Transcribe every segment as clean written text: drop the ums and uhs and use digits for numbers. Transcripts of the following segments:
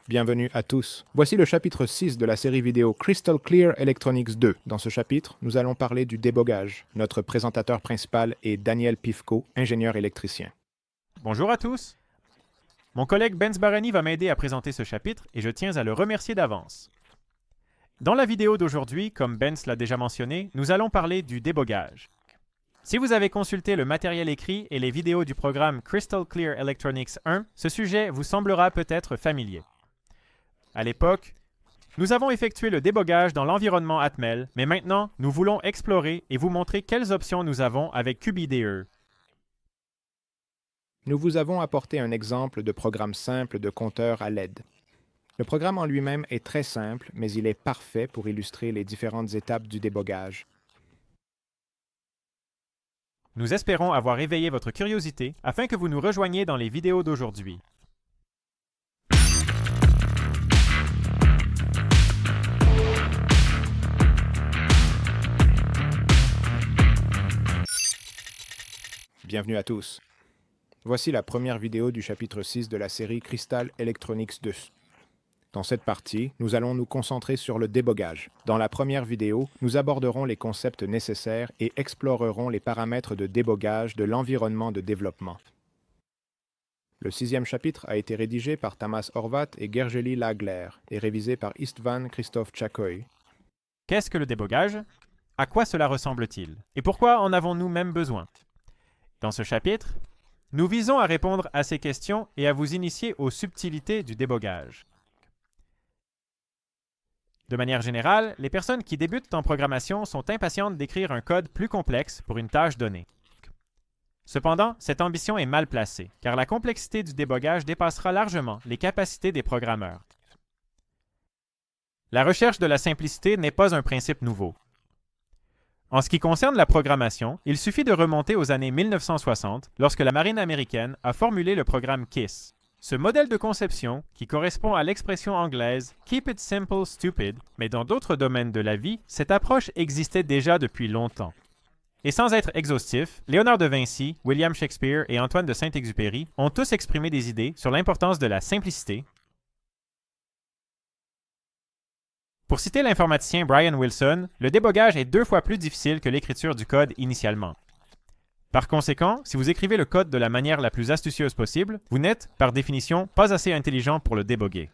Bienvenue à tous. Voici le chapitre 6 de la série vidéo Crystal Clear Electronics 2. Dans ce chapitre, nous allons parler du débogage. Notre présentateur principal est Daniel Pifko, ingénieur électricien. Bonjour à tous. Mon collègue Benz Barani va m'aider à présenter ce chapitre et je tiens à le remercier d'avance. Dans la vidéo d'aujourd'hui, comme Benz l'a déjà mentionné, nous allons parler du débogage. Si vous avez consulté le matériel écrit et les vidéos du programme Crystal Clear Electronics 1, ce sujet vous semblera peut-être familier. À l'époque, nous avons effectué le débogage dans l'environnement Atmel, mais maintenant, nous voulons explorer et vous montrer quelles options nous avons avec QBDE. Nous vous avons apporté un exemple de programme simple de compteur à LED. Le programme en lui-même est très simple, mais il est parfait pour illustrer les différentes étapes du débogage. Nous espérons avoir éveillé votre curiosité afin que vous nous rejoigniez dans les vidéos d'aujourd'hui. Bienvenue à tous. Voici la première vidéo du chapitre 6 de la série Crystal Electronics 2. Dans cette partie, nous allons nous concentrer sur le débogage. Dans la première vidéo, nous aborderons les concepts nécessaires et explorerons les paramètres de débogage de l'environnement de développement. Le 6e chapitre a été rédigé par Tamas Horvat et Gergely Lagler et révisé par Istvan Christophe Chakoy. Qu'est-ce que le débogage? À quoi cela ressemble-t-il? Et pourquoi en avons-nous même besoin? Dans ce chapitre, nous visons à répondre à ces questions et à vous initier aux subtilités du débogage. De manière générale, les personnes qui débutent en programmation sont impatientes d'écrire un code plus complexe pour une tâche donnée. Cependant, cette ambition est mal placée, car la complexité du débogage dépassera largement les capacités des programmeurs. La recherche de la simplicité n'est pas un principe nouveau. En ce qui concerne la programmation, il suffit de remonter aux années 1960, lorsque la marine américaine a formulé le programme KISS. Ce modèle de conception, qui correspond à l'expression anglaise « Keep it simple, stupid », mais dans d'autres domaines de la vie, cette approche existait déjà depuis longtemps. Et sans être exhaustif, Léonard de Vinci, William Shakespeare et Antoine de Saint-Exupéry ont tous exprimé des idées sur l'importance de la simplicité. Pour citer l'informaticien Brian Wilson, le débogage est 2 fois plus difficile que l'écriture du code initialement. Par conséquent, si vous écrivez le code de la manière la plus astucieuse possible, vous n'êtes, par définition, pas assez intelligent pour le déboguer.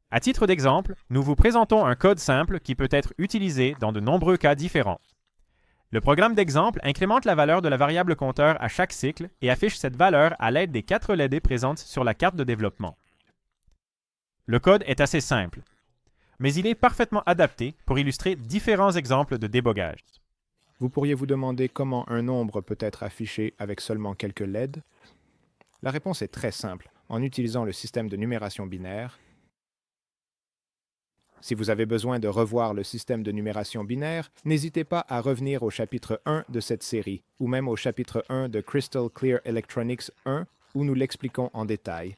À titre d'exemple, nous vous présentons un code simple qui peut être utilisé dans de nombreux cas différents. Le programme d'exemple incrémente la valeur de la variable compteur à chaque cycle et affiche cette valeur à l'aide des 4 LED présentes sur la carte de développement. Le code est assez simple, mais il est parfaitement adapté pour illustrer différents exemples de débogage. Vous pourriez vous demander comment un nombre peut être affiché avec seulement quelques LED? La réponse est très simple, en utilisant le système de numération binaire. Si vous avez besoin de revoir le système de numération binaire, n'hésitez pas à revenir au chapitre 1 de cette série, ou même au chapitre 1 de Crystal Clear Electronics 1, où nous l'expliquons en détail.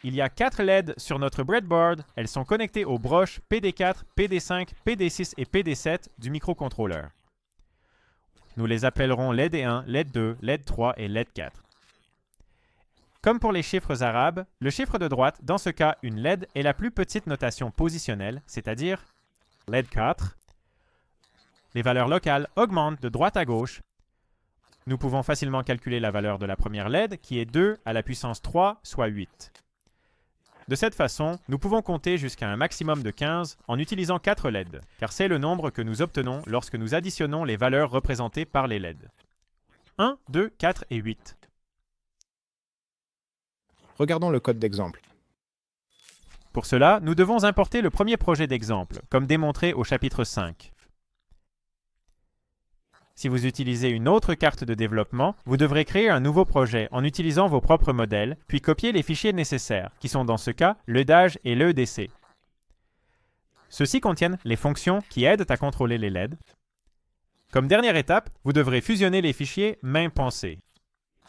Il y a 4 LED sur notre breadboard. Elles sont connectées aux broches PD4, PD5, PD6 et PD7 du microcontrôleur. Nous les appellerons LED 1, LED 2, LED 3 et LED 4. Comme pour les chiffres arabes, le chiffre de droite, dans ce cas une LED, est la plus petite notation positionnelle, c'est-à-dire LED 4. Les valeurs locales augmentent de droite à gauche. Nous pouvons facilement calculer la valeur de la première LED, qui est 2 à la puissance 3, soit 8. De cette façon, nous pouvons compter jusqu'à un maximum de 15 en utilisant 4 LED, car c'est le nombre que nous obtenons lorsque nous additionnons les valeurs représentées par les LED. 1, 2, 4 et 8. Regardons le code d'exemple. Pour cela, nous devons importer le premier projet d'exemple, comme démontré au chapitre 5. Si vous utilisez une autre carte de développement, vous devrez créer un nouveau projet en utilisant vos propres modèles, puis copier les fichiers nécessaires, qui sont dans ce cas l'EDAGE et l'EDC. Ceux-ci contiennent les fonctions qui aident à contrôler les LED. Comme dernière étape, vous devrez fusionner les fichiers main pensée.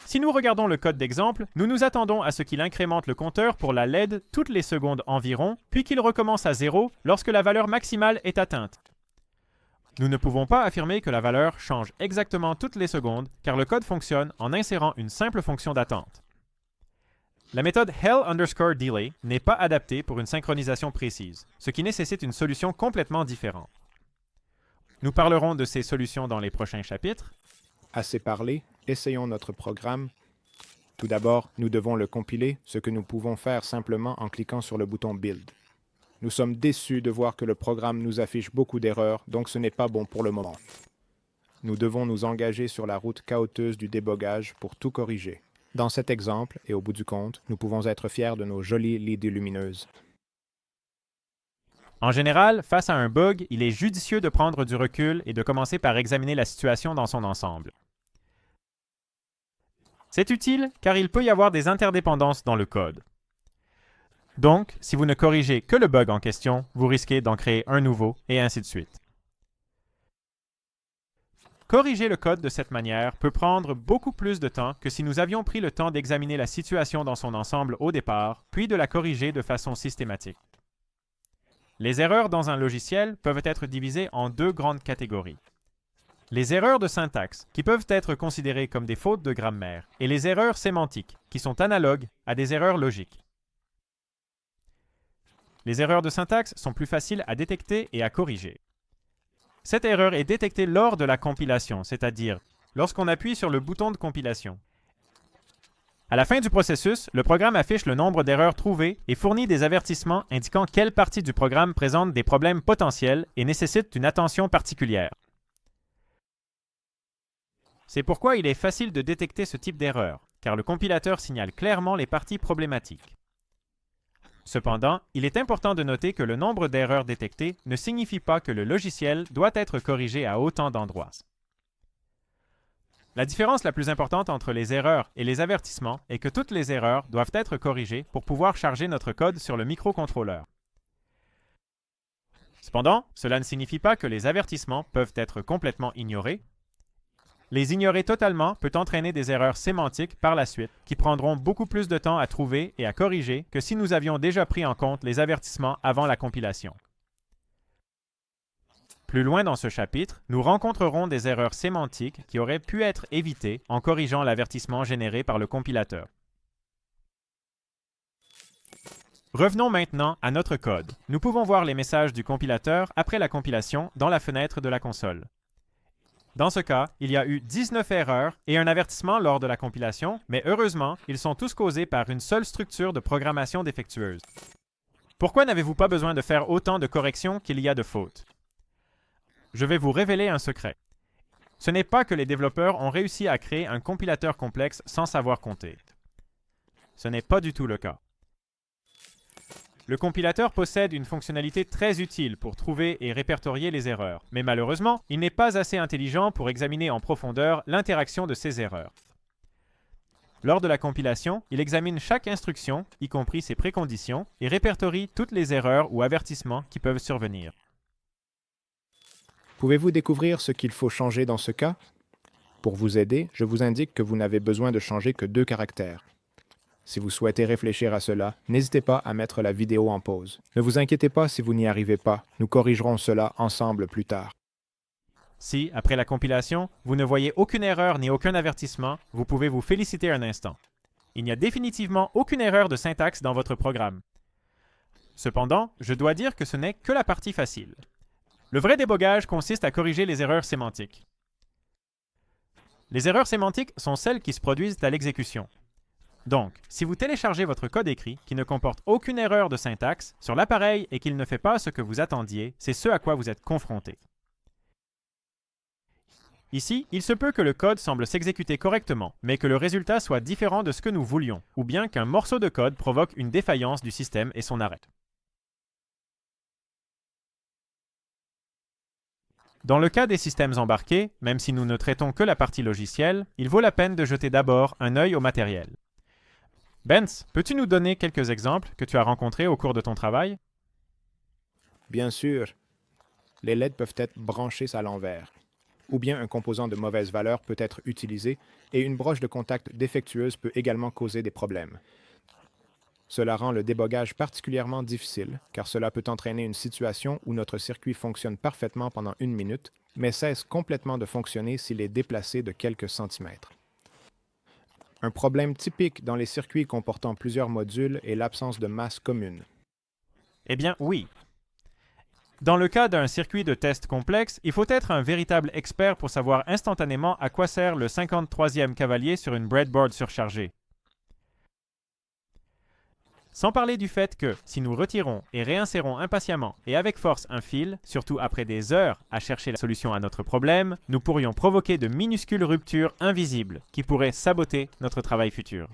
Si nous regardons le code d'exemple, nous nous attendons à ce qu'il incrémente le compteur pour la LED toutes les secondes environ, puis qu'il recommence à 0 lorsque la valeur maximale est atteinte. Nous ne pouvons pas affirmer que la valeur change exactement toutes les secondes, car le code fonctionne en insérant une simple fonction d'attente. La méthode hell_delay n'est pas adaptée pour une synchronisation précise, ce qui nécessite une solution complètement différente. Nous parlerons de ces solutions dans les prochains chapitres. Assez parlé, essayons notre programme. Tout d'abord, nous devons le compiler, ce que nous pouvons faire simplement en cliquant sur le bouton Build. Nous sommes déçus de voir que le programme nous affiche beaucoup d'erreurs, donc ce n'est pas bon pour le moment. Nous devons nous engager sur la route chaotique du débogage pour tout corriger. Dans cet exemple, et au bout du compte, nous pouvons être fiers de nos jolies LED lumineuses. En général, face à un bug, il est judicieux de prendre du recul et de commencer par examiner la situation dans son ensemble. C'est utile car il peut y avoir des interdépendances dans le code. Donc, si vous ne corrigez que le bug en question, vous risquez d'en créer un nouveau, et ainsi de suite. Corriger le code de cette manière peut prendre beaucoup plus de temps que si nous avions pris le temps d'examiner la situation dans son ensemble au départ, puis de la corriger de façon systématique. Les erreurs dans un logiciel peuvent être divisées en deux grandes catégories. Les erreurs de syntaxe, qui peuvent être considérées comme des fautes de grammaire, et les erreurs sémantiques, qui sont analogues à des erreurs logiques. Les erreurs de syntaxe sont plus faciles à détecter et à corriger. Cette erreur est détectée lors de la compilation, c'est-à-dire lorsqu'on appuie sur le bouton de compilation. À la fin du processus, le programme affiche le nombre d'erreurs trouvées et fournit des avertissements indiquant quelle partie du programme présente des problèmes potentiels et nécessite une attention particulière. C'est pourquoi il est facile de détecter ce type d'erreur, car le compilateur signale clairement les parties problématiques. Cependant, il est important de noter que le nombre d'erreurs détectées ne signifie pas que le logiciel doit être corrigé à autant d'endroits. La différence la plus importante entre les erreurs et les avertissements est que toutes les erreurs doivent être corrigées pour pouvoir charger notre code sur le microcontrôleur. Cependant, cela ne signifie pas que les avertissements peuvent être complètement ignorés. Les ignorer totalement peut entraîner des erreurs sémantiques par la suite, qui prendront beaucoup plus de temps à trouver et à corriger que si nous avions déjà pris en compte les avertissements avant la compilation. Plus loin dans ce chapitre, nous rencontrerons des erreurs sémantiques qui auraient pu être évitées en corrigeant l'avertissement généré par le compilateur. Revenons maintenant à notre code. Nous pouvons voir les messages du compilateur après la compilation dans la fenêtre de la console. Dans ce cas, il y a eu 19 erreurs et un avertissement lors de la compilation, mais heureusement, ils sont tous causés par une seule structure de programmation défectueuse. Pourquoi n'avez-vous pas besoin de faire autant de corrections qu'il y a de fautes? Je vais vous révéler un secret. Ce n'est pas que les développeurs ont réussi à créer un compilateur complexe sans savoir compter. Ce n'est pas du tout le cas. Le compilateur possède une fonctionnalité très utile pour trouver et répertorier les erreurs, mais malheureusement, il n'est pas assez intelligent pour examiner en profondeur l'interaction de ces erreurs. Lors de la compilation, il examine chaque instruction, y compris ses préconditions, et répertorie toutes les erreurs ou avertissements qui peuvent survenir. Pouvez-vous découvrir ce qu'il faut changer dans ce cas? Pour vous aider, je vous indique que vous n'avez besoin de changer que 2 caractères. Si vous souhaitez réfléchir à cela, n'hésitez pas à mettre la vidéo en pause. Ne vous inquiétez pas si vous n'y arrivez pas, nous corrigerons cela ensemble plus tard. Si, après la compilation, vous ne voyez aucune erreur ni aucun avertissement, vous pouvez vous féliciter un instant. Il n'y a définitivement aucune erreur de syntaxe dans votre programme. Cependant, je dois dire que ce n'est que la partie facile. Le vrai débogage consiste à corriger les erreurs sémantiques. Les erreurs sémantiques sont celles qui se produisent à l'exécution. Donc, si vous téléchargez votre code écrit qui ne comporte aucune erreur de syntaxe sur l'appareil et qu'il ne fait pas ce que vous attendiez, c'est ce à quoi vous êtes confronté. Ici, il se peut que le code semble s'exécuter correctement, mais que le résultat soit différent de ce que nous voulions, ou bien qu'un morceau de code provoque une défaillance du système et son arrêt. Dans le cas des systèmes embarqués, même si nous ne traitons que la partie logicielle, il vaut la peine de jeter d'abord un œil au matériel. Benz, peux-tu nous donner quelques exemples que tu as rencontrés au cours de ton travail? Bien sûr. Les LED peuvent être branchées à l'envers. Ou bien un composant de mauvaise valeur peut être utilisé et une broche de contact défectueuse peut également causer des problèmes. Cela rend le débogage particulièrement difficile, car cela peut entraîner une situation où notre circuit fonctionne parfaitement pendant 1 minute, mais cesse complètement de fonctionner s'il est déplacé de quelques centimètres. Un problème typique dans les circuits comportant plusieurs modules est l'absence de masse commune. Eh bien, oui. Dans le cas d'un circuit de test complexe, il faut être un véritable expert pour savoir instantanément à quoi sert le 53e cavalier sur une breadboard surchargée. Sans parler du fait que, si nous retirons et réinsérons impatiemment et avec force un fil, surtout après des heures à chercher la solution à notre problème, nous pourrions provoquer de minuscules ruptures invisibles qui pourraient saboter notre travail futur.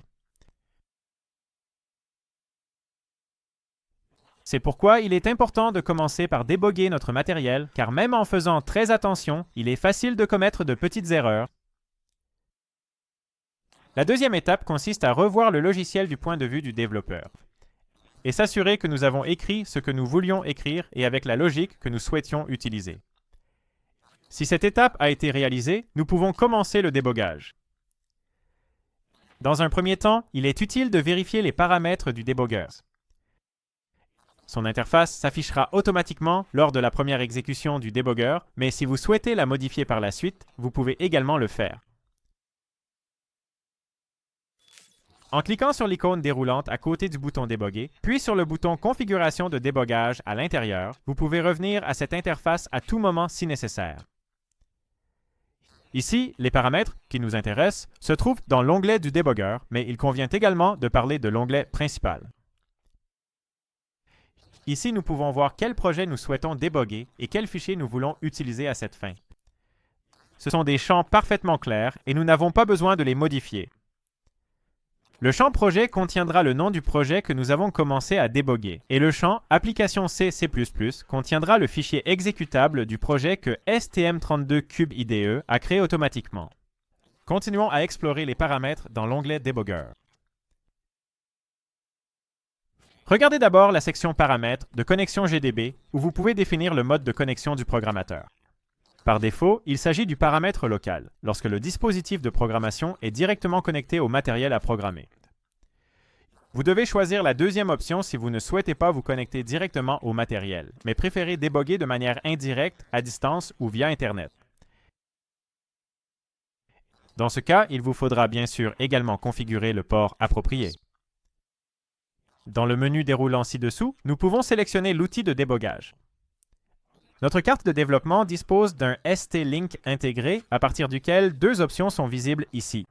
C'est pourquoi il est important de commencer par déboguer notre matériel, car même en faisant très attention, il est facile de commettre de petites erreurs. La deuxième étape consiste à revoir le logiciel du point de vue du développeur et s'assurer que nous avons écrit ce que nous voulions écrire et avec la logique que nous souhaitions utiliser. Si cette étape a été réalisée, nous pouvons commencer le débogage. Dans un premier temps, il est utile de vérifier les paramètres du débogueur. Son interface s'affichera automatiquement lors de la première exécution du débogueur, mais si vous souhaitez la modifier par la suite, vous pouvez également le faire. En cliquant sur l'icône déroulante à côté du bouton Déboguer, puis sur le bouton Configuration de débogage à l'intérieur, vous pouvez revenir à cette interface à tout moment si nécessaire. Ici, les paramètres qui nous intéressent se trouvent dans l'onglet du débogueur, mais il convient également de parler de l'onglet principal. Ici, nous pouvons voir quel projet nous souhaitons déboguer et quel fichier nous voulons utiliser à cette fin. Ce sont des champs parfaitement clairs et nous n'avons pas besoin de les modifier. Le champ projet contiendra le nom du projet que nous avons commencé à déboguer et le champ application C++ contiendra le fichier exécutable du projet que STM32Cube IDE a créé automatiquement. Continuons à explorer les paramètres dans l'onglet Débogueur. Regardez d'abord la section Paramètres de connexion GDB où vous pouvez définir le mode de connexion du programmateur. Par défaut, il s'agit du paramètre local, lorsque le dispositif de programmation est directement connecté au matériel à programmer. Vous devez choisir la deuxième option si vous ne souhaitez pas vous connecter directement au matériel, mais préférez déboguer de manière indirecte, à distance ou via Internet. Dans ce cas, il vous faudra bien sûr également configurer le port approprié. Dans le menu déroulant ci-dessous, nous pouvons sélectionner l'outil de débogage. Notre carte de développement dispose d'un ST-Link intégré à partir duquel deux options sont visibles ici.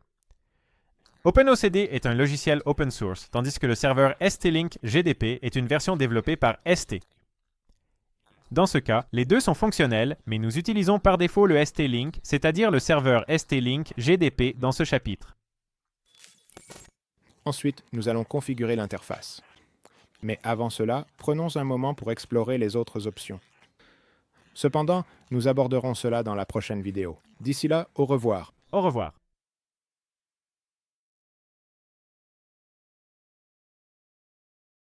OpenOCD est un logiciel open source, tandis que le serveur ST-Link GDP est une version développée par ST. Dans ce cas, les deux sont fonctionnels, mais nous utilisons par défaut le ST-Link, c'est-à-dire le serveur ST-Link GDP dans ce chapitre. Ensuite, nous allons configurer l'interface. Mais avant cela, prenons un moment pour explorer les autres options. Cependant, nous aborderons cela dans la prochaine vidéo. D'ici là, au revoir. Au revoir.